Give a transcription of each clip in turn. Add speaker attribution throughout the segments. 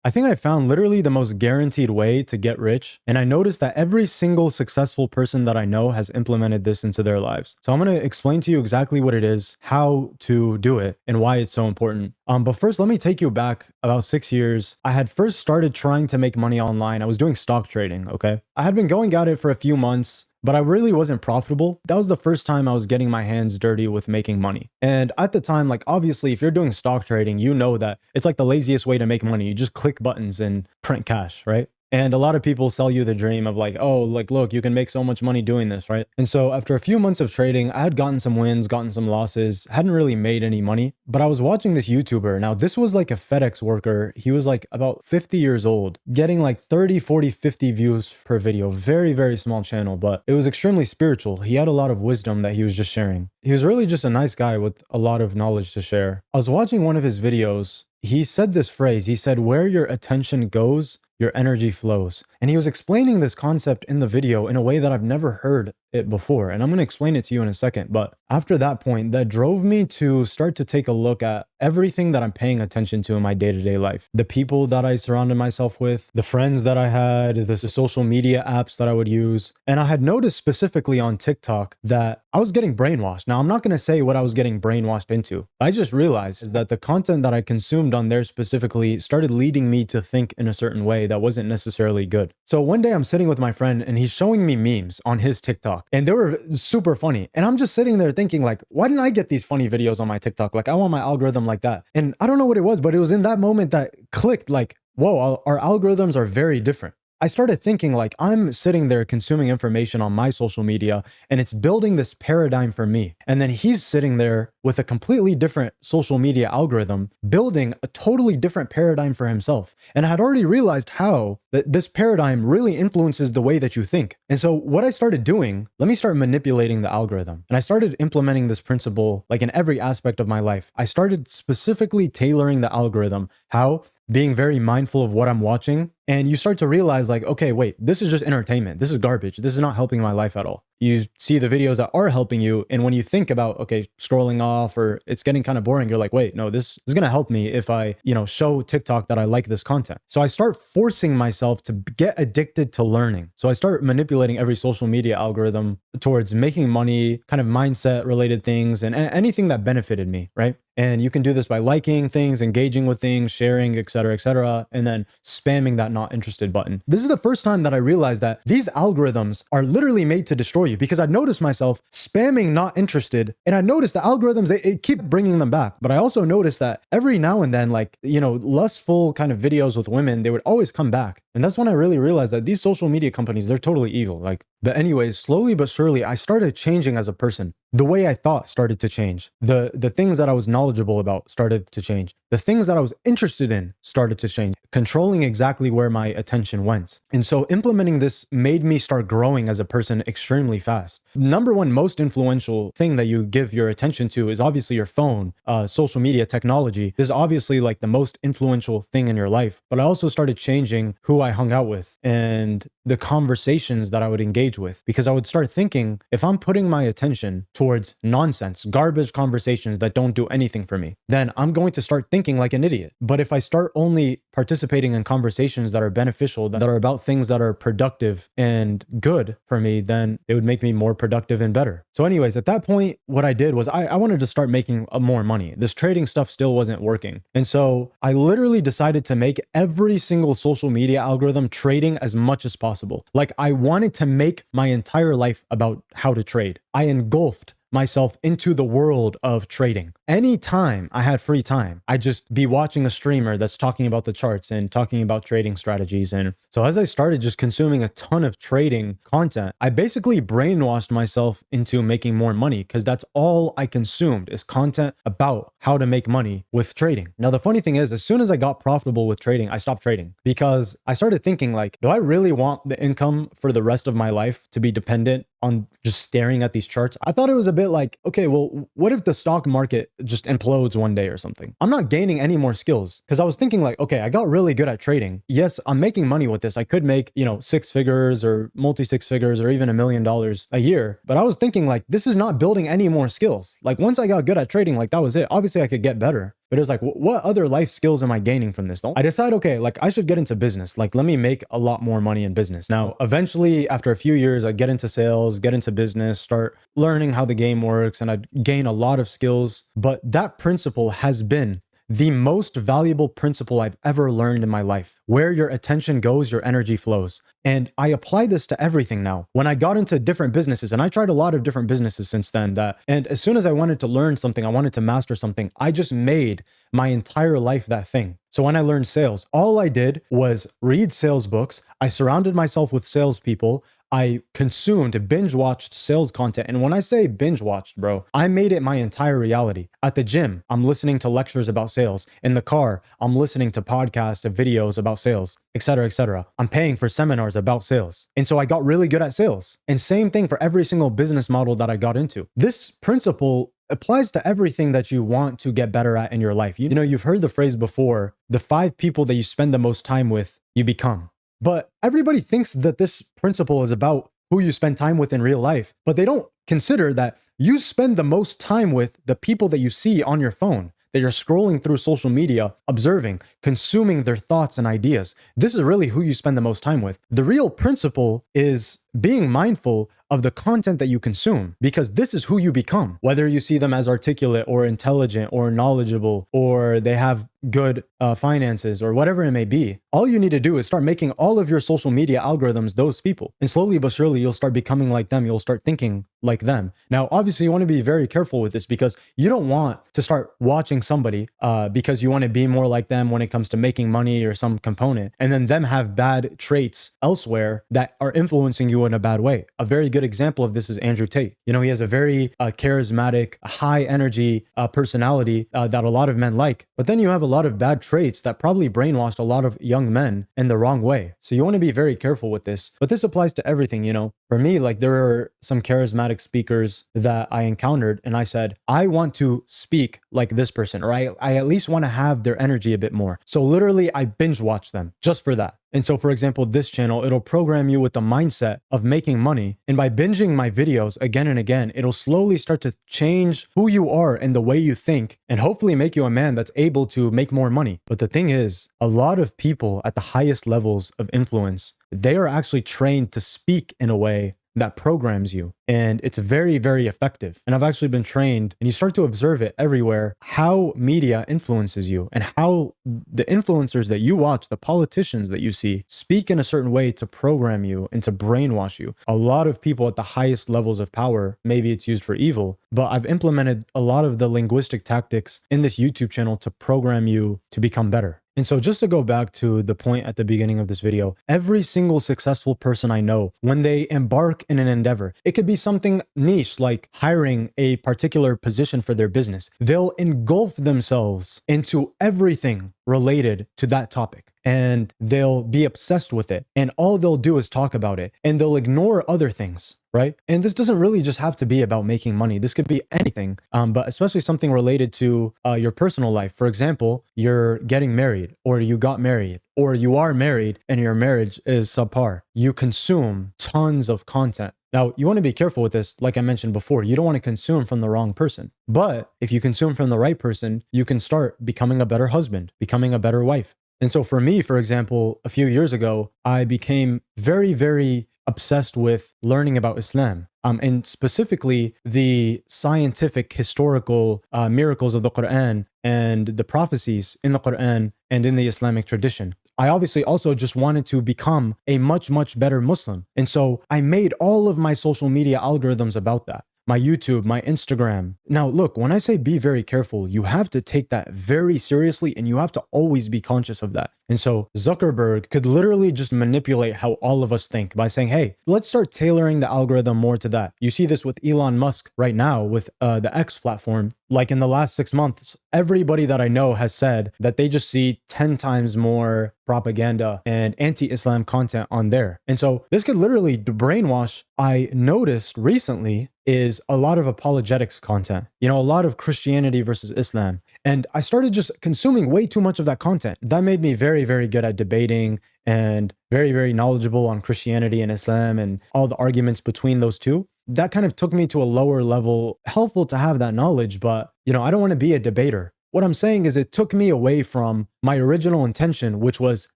Speaker 1: I think I found literally the most guaranteed way to get rich. And I noticed that every single successful person that I know has implemented this into their lives. So I'm going to explain to you exactly what it is, how to do it, and why it's so important. But first, let me take you back about 6 years. I had first started trying to make money online. I was doing stock trading, okay? I had been going at it for a few months, but I really wasn't profitable. That was the first time I was getting my hands dirty with making money. And at the time, like obviously, if you're doing stock trading, you know that it's like the laziest way to make money. You just click buttons and print cash, right? And a lot of people sell you the dream of like, oh, like, look, you can make so much money doing this, right? And so after a few months of trading, I had gotten some wins, gotten some losses, hadn't really made any money, but I was watching this YouTuber. Now, this was like a FedEx worker. He was like about 50 years old, getting like 30, 40, 50 views per video. Very, very small channel, but it was extremely spiritual. He had a lot of wisdom that he was just sharing. He was really just a nice guy with a lot of knowledge to share. I was watching one of his videos. He said this phrase. He said, where your attention goes, your energy flows. And he was explaining this concept in the video in a way that I've never heard it before. And I'm going to explain it to you in a second. But after that point, that drove me to start to take a look at everything that I'm paying attention to in my day-to-day life. The people that I surrounded myself with, the friends that I had, the social media apps that I would use. And I had noticed specifically on TikTok that I was getting brainwashed. Now, I'm not going to say what I was getting brainwashed into. I just realized is that the content that I consumed on there specifically started leading me to think in a certain way that wasn't necessarily good. So one day I'm sitting with my friend and he's showing me memes on his TikTok and they were super funny. And I'm just sitting there thinking like, why didn't I get these funny videos on my TikTok? Like I want my algorithm like that. And I don't know what it was, but it was in that moment that clicked like, whoa, our algorithms are very different. I started thinking like I'm sitting there consuming information on my social media and it's building this paradigm for me. And then he's sitting there with a completely different social media algorithm, building a totally different paradigm for himself. And I had already realized how that this paradigm really influences the way that you think. And so what I started doing, let me start manipulating the algorithm. And I started implementing this principle like in every aspect of my life. I started specifically tailoring the algorithm. How? Being very mindful of what I'm watching. And you start to realize like, okay, wait, this is just entertainment. This is garbage. This is not helping my life at all. You see the videos that are helping you. And when you think about, okay, scrolling off or it's getting kind of boring, you're like, wait, no, this is going to help me if I, show TikTok that I like this content. So I start forcing myself to get addicted to learning. So I start manipulating every social media algorithm towards making money, kind of mindset related things and anything that benefited me, right? And you can do this by liking things, engaging with things, sharing, et cetera, and then spamming that not interested button. This is the first time that I realized that these algorithms are literally made to destroy you because I noticed myself spamming not interested and I noticed the algorithms, they keep bringing them back. But I also noticed that every now and then, like, lustful kind of videos with women, they would always come back. And that's when I really realized that these social media companies, they're totally evil. But anyways, slowly but surely, I started changing as a person. The way I thought started to change. The things that I was knowledgeable about started to change. The things that I was interested in started to change, controlling exactly where my attention went. And so implementing this made me start growing as a person extremely fast. Number one most influential thing that you give your attention to is obviously your phone, social media, technology. This is obviously like the most influential thing in your life. But I also started changing who I hung out with and the conversations that I would engage with, because I would start thinking, if I'm putting my attention towards nonsense, garbage conversations that don't do anything for me, then I'm going to start thinking like an idiot. But if I start only participating in conversations that are beneficial, that are about things that are productive and good for me, then it would make me more productive and better. So anyways, at that point, what I did was I wanted to start making more money. This trading stuff still wasn't working. And so I literally decided to make every single social media algorithm trading as much as possible. Like I wanted to make my entire life about how to trade. I engulfed myself into the world of trading. Anytime I had free time, I'd just be watching a streamer that's talking about the charts and talking about trading strategies. And so as I started just consuming a ton of trading content, I basically brainwashed myself into making more money because that's all I consumed is content about how to make money with trading. Now, the funny thing is, as soon as I got profitable with trading, I stopped trading because I started thinking like, do I really want the income for the rest of my life to be dependent on just staring at these charts? I thought it was a bit like, okay, well, what if the stock market just implodes one day or something? I'm not gaining any more skills because I was thinking like, okay, I got really good at trading. Yes, I'm making money with this. I could make, 6 figures or multi 6 figures or even $1 million a year. But I was thinking like, this is not building any more skills. Like once I got good at trading, like that was it. Obviously I could get better. but it was like, what other life skills am I gaining from this? I decide, okay, like I should get into business. Like, let me make a lot more money in business. Now, eventually, after a few years, I get into sales, get into business, start learning how the game works, and I gain a lot of skills. But that principle has been the most valuable principle I've ever learned in my life. Where your attention goes, your energy flows. And I apply this to everything now. When I got into different businesses, and I tried a lot of different businesses since then, and as soon as I wanted to learn something, I wanted to master something, I just made my entire life that thing. So when I learned sales, all I did was read sales books. I surrounded myself with salespeople. I consumed, binge watched sales content. And when I say binge watched, bro, I made it my entire reality. At the gym, I'm listening to lectures about sales. In the car, I'm listening to podcasts and videos about sales, etc., etc. I'm paying for seminars about sales. And so I got really good at sales. And same thing for every single business model that I got into. This principle applies to everything that you want to get better at in your life. You know, you've heard the phrase before, the 5 people that you spend the most time with, you become. But everybody thinks that this principle is about who you spend time with in real life, but they don't consider that you spend the most time with the people that you see on your phone, that you're scrolling through social media, observing, consuming their thoughts and ideas. This is really who you spend the most time with. The real principle is being mindful of the content that you consume, because this is who you become. Whether you see them as articulate or intelligent or knowledgeable, or they have good finances or whatever it may be, all you need to do is start making all of your social media algorithms those people. And slowly but surely, you'll start becoming like them. You'll start thinking like them. Now, obviously, you want to be very careful with this, because you don't want to start watching somebody because you want to be more like them when it comes to making money or some component, and then them have bad traits elsewhere that are influencing you in a bad way. A very good example of this is Andrew Tate. You know, he has a very charismatic, high energy personality that a lot of men like. But then you have a lot of bad traits that probably brainwashed a lot of young men in the wrong way. So you want to be very careful with this. But this applies to everything, you know. For me, like, there are some charismatic speakers that I encountered, and I said, I want to speak like this person, or I at least want to have their energy a bit more. So literally, I binge watch them just for that. And so, for example, this channel, it'll program you with the mindset of making money. And by binging my videos again and again, it'll slowly start to change who you are and the way you think, and hopefully make you a man that's able to make more money. But the thing is, a lot of people at the highest levels of influence, they are actually trained to speak in a way that programs you. And it's very, very effective. And I've actually been trained, and you start to observe it everywhere, how media influences you and how the influencers that you watch, the politicians that you see, speak in a certain way to program you and to brainwash you. A lot of people at the highest levels of power, maybe it's used for evil, but I've implemented a lot of the linguistic tactics in this YouTube channel to program you to become better. And so just to go back to the point at the beginning of this video, every single successful person I know, when they embark in an endeavor, it could be something niche like hiring a particular position for their business. They'll engulf themselves into everything related to that topic, and they'll be obsessed with it, and all they'll do is talk about it, and they'll ignore other things, right? And this doesn't really just have to be about making money. This could be anything, but especially something related to your personal life. For example, you're getting married, or you got married, or you are married and your marriage is subpar. You consume tons of content. Now, you want to be careful with this. Like I mentioned before, you don't want to consume from the wrong person. But if you consume from the right person, you can start becoming a better husband, becoming a better wife. And so for me, for example, a few years ago, I became very, very obsessed with learning about Islam, and specifically the scientific, historical miracles of the Quran and the prophecies in the Quran and in the Islamic tradition. I obviously also just wanted to become a much, much better Muslim. And so I made all of my social media algorithms about that. My YouTube, my Instagram. Now, look, when I say be very careful, you have to take that very seriously, and you have to always be conscious of that. And so Zuckerberg could literally just manipulate how all of us think by saying, hey, let's start tailoring the algorithm more to that. You see this with Elon Musk right now with the X platform. Like in the last 6 months, everybody that I know has said that they just see 10 times more propaganda and anti-Islam content on there. And so this could literally brainwash. I noticed recently is a lot of apologetics content, you know, a lot of Christianity versus Islam. And I started just consuming way too much of that content. That made me very, very good at debating and very, very knowledgeable on Christianity and Islam and all the arguments between those two. That kind of took me to a lower level. Helpful to have that knowledge, but, you know, I don't want to be a debater. What I'm saying is it took me away from my original intention, which was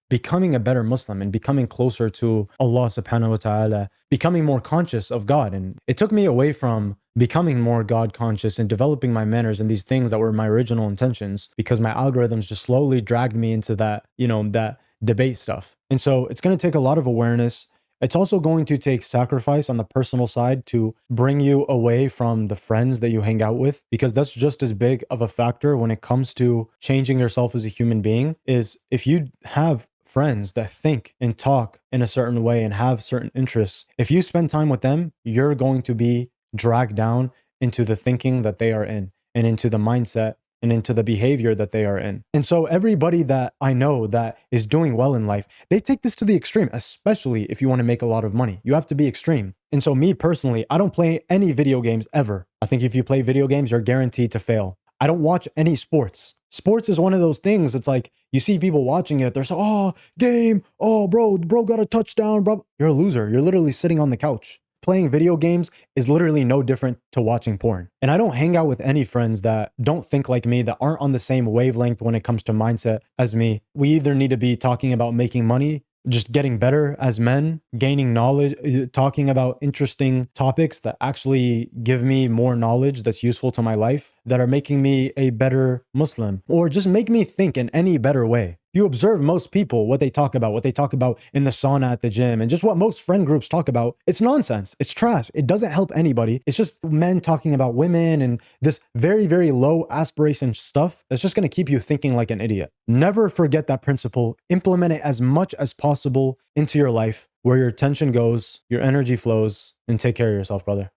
Speaker 1: becoming a better Muslim and becoming closer to Allah subhanahu wa ta'ala, becoming more conscious of God. And it took me away from becoming more God conscious and developing my manners and these things that were my original intentions, because my algorithms just slowly dragged me into that, that debate stuff. And so it's going to take a lot of awareness. It's also going to take sacrifice on the personal side to bring you away from the friends that you hang out with, because that's just as big of a factor when it comes to changing yourself as a human being. Is if you have friends that think and talk in a certain way and have certain interests, if you spend time with them, you're going to be dragged down into the thinking that they are in and into the mindset and into the behavior that they are in. And so everybody that I know that is doing well in life, they take this to the extreme, especially if you want to make a lot of money. You have to be extreme. And so me personally, I don't play any video games ever. I think if you play video games, you're guaranteed to fail. I don't watch any sports. Sports is one of those things. It's like you see people watching it. They're so, oh, game. Oh, bro got a touchdown, bro. You're a loser. You're literally sitting on the couch. Playing video games is literally no different to watching porn. And I don't hang out with any friends that don't think like me, that aren't on the same wavelength when it comes to mindset as me. We either need to be talking about making money, just getting better as men, gaining knowledge, talking about interesting topics that actually give me more knowledge that's useful to my life, that are making me a better Muslim, or just make me think in any better way. You observe most people, what they talk about in the sauna at the gym, and just what most friend groups talk about. It's nonsense. It's trash. It doesn't help anybody. It's just men talking about women and this very, very low aspiration stuff that's just going to keep you thinking like an idiot. Never forget that principle. Implement it as much as possible into your life, where your attention goes, your energy flows, and take care of yourself, brother.